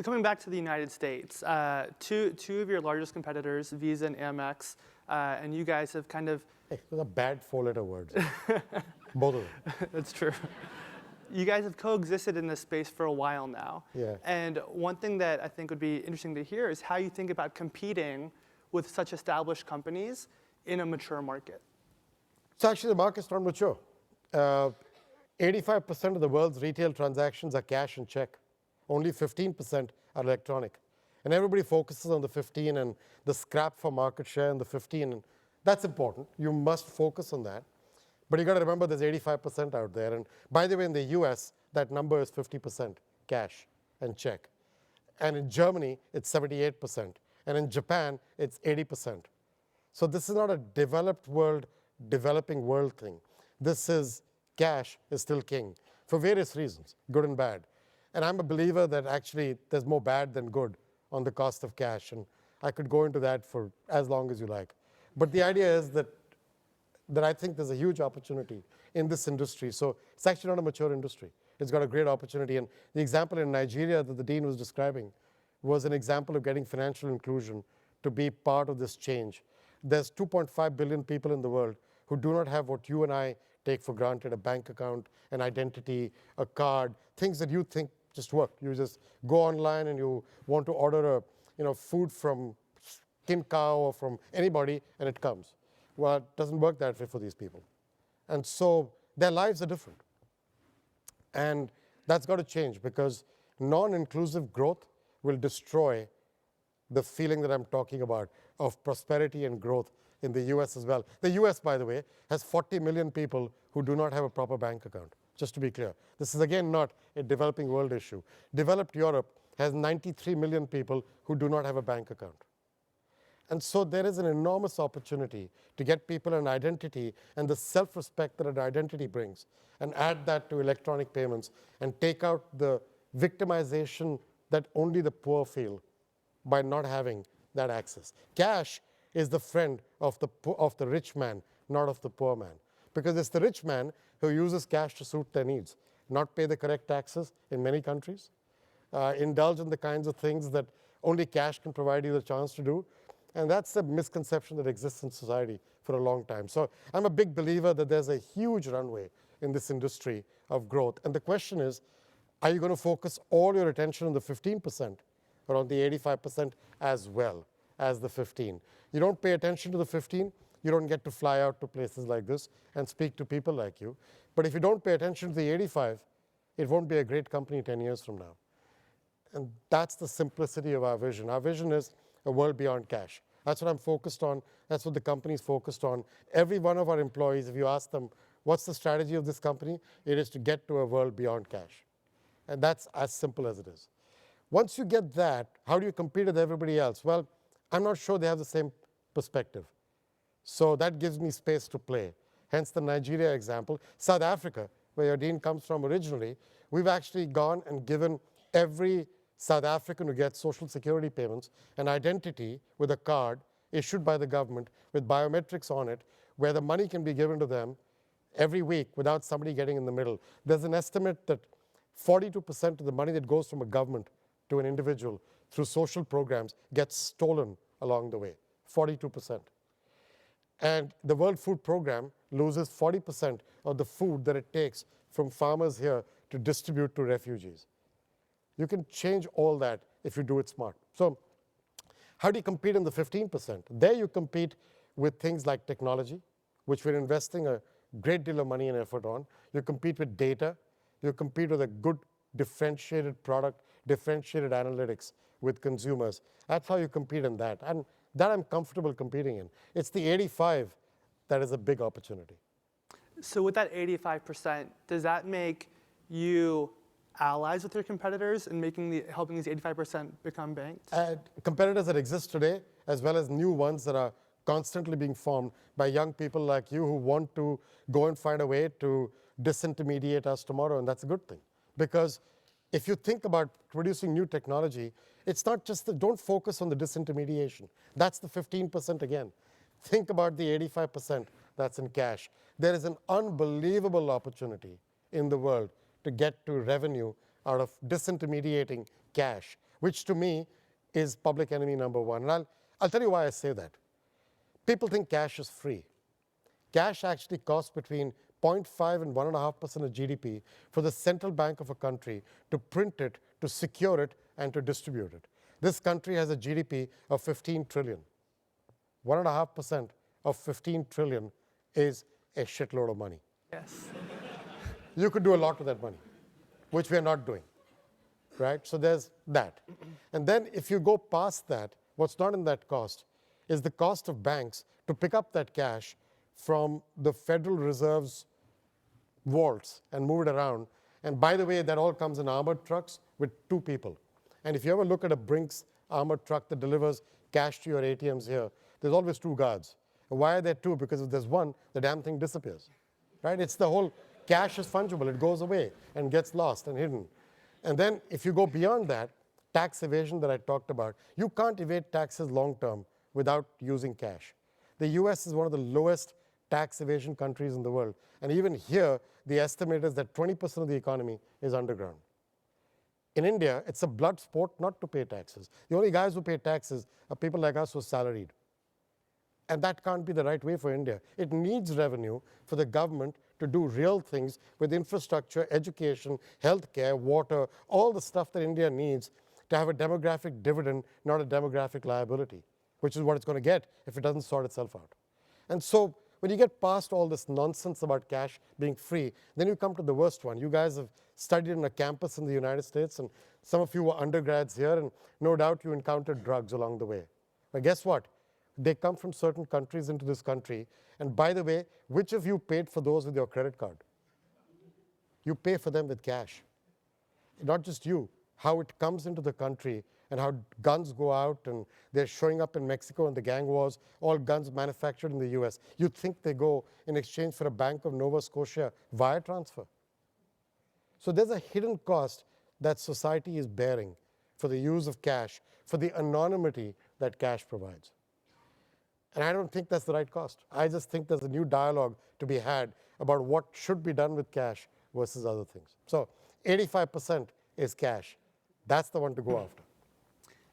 Coming back to the United States, two of your largest competitors, Visa and Amex, and you guys have kind of... Hey, those are bad four-letter words. Both of them. That's true. You guys have coexisted in this space for a while now. Yeah. And one thing that I think would be interesting to hear is how you think about competing with such established companies in a mature market. So actually, the market's not mature. 85% of the world's retail transactions are cash and check. Only 15% are electronic. And everybody focuses on the 15 and the scrap for market share in the 15. And that's important. You must focus on that. But you got to remember there's 85% out there. And by the way, in the US, that number is 50% cash and check. And in Germany, it's 78%. And in Japan, it's 80%. So this is not a developed world, developing world thing. This is cash is still king for various reasons, good and bad. And I'm a believer that actually there's more bad than good on the cost of cash. And I could go into that for as long as you like. But the idea is that I think there's a huge opportunity in this industry. So it's actually not a mature industry. It's got a great opportunity. And the example in Nigeria that the dean was describing was an example of getting financial inclusion to be part of this change. There's 2.5 billion people in the world who do not have what you and I take for granted, a bank account, an identity, a card, things that you think just work. You just go online and you want to order food from Skin Cow or from anybody, and it comes. Well, it doesn't work that way for these people. And so their lives are different. And that's got to change because non-inclusive growth will destroy the feeling that I'm talking about of prosperity and growth in the US as well. The US, by the way, has 40 million people who do not have a proper bank account, just to be clear. This is, again, not a developing world issue. Developed Europe has 93 million people who do not have a bank account. And so there is an enormous opportunity to get people an identity and the self-respect that an identity brings and add that to electronic payments and take out the victimization that only the poor feel by not having that access. Cash is the friend of the rich man, not of the poor man. Because it's the rich man who uses cash to suit their needs, not pay the correct taxes in many countries, indulge in the kinds of things that only cash can provide you the chance to do. And that's a misconception that exists in society for a long time. So I'm a big believer that there's a huge runway in this industry of growth. And the question is, are you going to focus all your attention on the 15% or on the 85% as well as the 15? You don't pay attention to the 15, you don't get to fly out to places like this and speak to people like you. But if you don't pay attention to the 85, it won't be a great company 10 years from now. And that's the simplicity of our vision. Our vision is a world beyond cash. That's what I'm focused on. That's what the company's focused on. Every one of our employees, if you ask them, what's the strategy of this company? It is to get to a world beyond cash. And that's as simple as it is. Once you get that, how do you compete with everybody else? Well, I'm not sure they have the same perspective. So that gives me space to play. Hence the Nigeria example. South Africa, where your dean comes from originally, we've actually gone and given every South African who gets social security payments an identity with a card issued by the government with biometrics on it, where the money can be given to them every week without somebody getting in the middle. There's an estimate that 42% of the money that goes from a government to an individual through social programs gets stolen along the way, 42%. And the World Food Program loses 40% of the food that it takes from farmers here to distribute to refugees. You can change all that if you do it smart. So how do you compete in the 15%? There you compete with things like technology, which we're investing a great deal of money and effort on. You compete with data. You compete with a good differentiated product, differentiated analytics with consumers. That's how you compete in that. And that I'm comfortable competing in. It's the 85 that is a big opportunity. So with that 85%, does that make you allies with your competitors in helping these 85% become banked? Competitors that exist today, as well as new ones that are constantly being formed by young people like you who want to go and find a way to disintermediate us tomorrow, and that's a good thing. Because if you think about producing new technology, it's not just don't focus on the disintermediation. That's the 15% again. Think about the 85% that's in cash. There is an unbelievable opportunity in the world to get to revenue out of disintermediating cash, which to me is public enemy number one. And I'll tell you why I say that. People think cash is free. Cash actually costs between 0.5 and 1.5% of GDP for the central bank of a country to print it, to secure it, and to distribute it. This country has a GDP of 15 trillion. 1.5% of 15 trillion is a shitload of money. Yes. You could do a lot with that money, which we are not doing, right? So there's that. And then if you go past that, what's not in that cost is the cost of banks to pick up that cash from the Federal Reserve's vaults and move it around. And by the way, that all comes in armored trucks with 2 people. And if you ever look at a Brinks armored truck that delivers cash to your ATMs here, there's always 2 guards. And why are there 2? Because if there's one, the damn thing disappears, right? It's the whole cash is fungible. It goes away and gets lost and hidden. And then if you go beyond that, tax evasion that I talked about, you can't evade taxes long term without using cash. The US is one of the lowest tax evasion countries in the world. And even here, the estimate is that 20% of the economy is underground. In India, it's a blood sport not to pay taxes. The only guys who pay taxes are people like us who are salaried. And that can't be the right way for India. It needs revenue for the government to do real things with infrastructure, education, healthcare, water, all the stuff that India needs to have a demographic dividend, not a demographic liability, which is what it's going to get if it doesn't sort itself out. And so when you get past all this nonsense about cash being free, then you come to the worst one. You guys have studied in a campus in the United States, and some of you were undergrads here, and no doubt you encountered drugs along the way. But guess what? They come from certain countries into this country. And by the way, which of you paid for those with your credit card? You pay for them with cash. Not just you, how it comes into the country and how guns go out and they're showing up in Mexico in the gang wars, all guns manufactured in the US. You think they go in exchange for a Bank of Nova Scotia wire transfer. So there's a hidden cost that society is bearing for the use of cash, for the anonymity that cash provides. And I don't think that's the right cost. I just think there's a new dialogue to be had about what should be done with cash versus other things. So 85% is cash. That's the one to go after.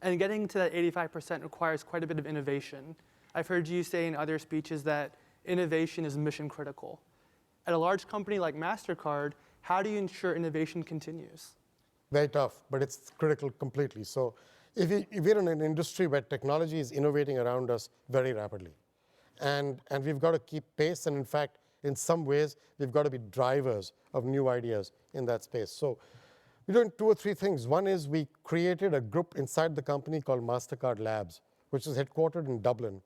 And getting to that 85% requires quite a bit of innovation. I've heard you say in other speeches that innovation is mission critical. At a large company like MasterCard, how do you ensure innovation continues? Very tough, but it's critical completely. So if we're in an industry where technology is innovating around us very rapidly, and we've got to keep pace, and in fact, in some ways, we've got to be drivers of new ideas in that space. So we're doing 2 or 3 things. One is we created a group inside the company called MasterCard Labs, which is headquartered in Dublin,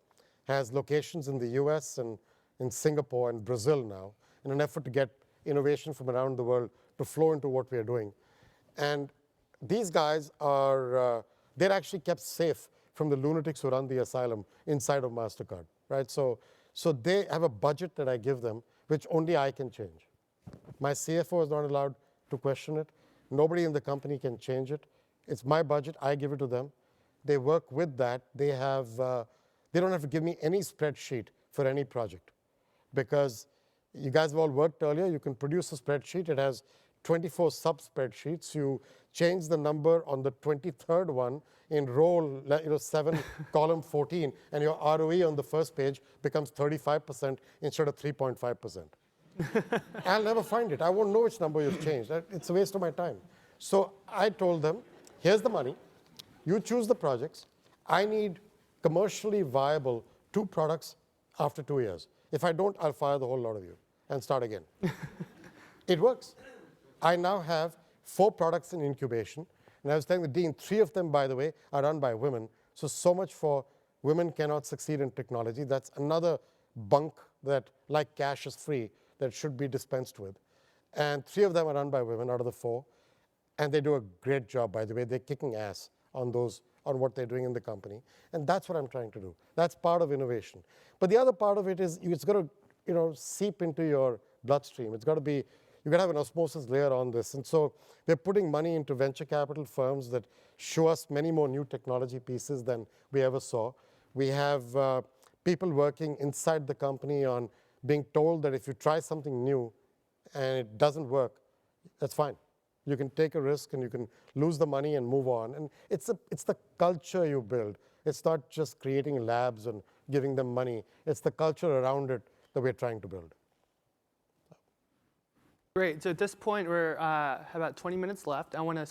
has locations in the US and in Singapore and Brazil now, in an effort to get innovation from around the world to flow into what we are doing. And these guys are, they're actually kept safe from the lunatics who run the asylum inside of MasterCard, right? So they have a budget that I give them, which only I can change. My CFO is not allowed to question it. Nobody in the company can change it. It's my budget. I give it to them. They work with that. They don't have to give me any spreadsheet for any project, because you guys have all worked earlier. You can produce a spreadsheet. It has 24 sub-spreadsheets. You change the number on the 23rd one in row 7, column 14, and your ROE on the first page becomes 35% instead of 3.5%. I'll never find it. I won't know which number you've changed. It's a waste of my time. So I told them, here's the money. You choose the projects. I need commercially viable 2 products after 2 years. If I don't, I'll fire the whole lot of you and start again. It works. I now have 4 products in incubation. And I was telling the dean, 3 of them, by the way, are run by women. So much for women cannot succeed in technology. That's another bunk that, like cash is free, that should be dispensed with. And 3 of them are run by women out of the 4. And they do a great job, by the way. They're kicking ass on what they're doing in the company. And that's what I'm trying to do. That's part of innovation. But the other part of it is it's got to seep into your bloodstream. It's got to be, you've got to have an osmosis layer on this. And so they're putting money into venture capital firms that show us many more new technology pieces than we ever saw. We have people working inside the company on being told that if you try something new and it doesn't work, that's fine. You can take a risk and you can lose the money and move on. And it's the culture you build. It's not just creating labs and giving them money. It's the culture around it that we're trying to build. Great. So at this point, we're about 20 minutes left. I want to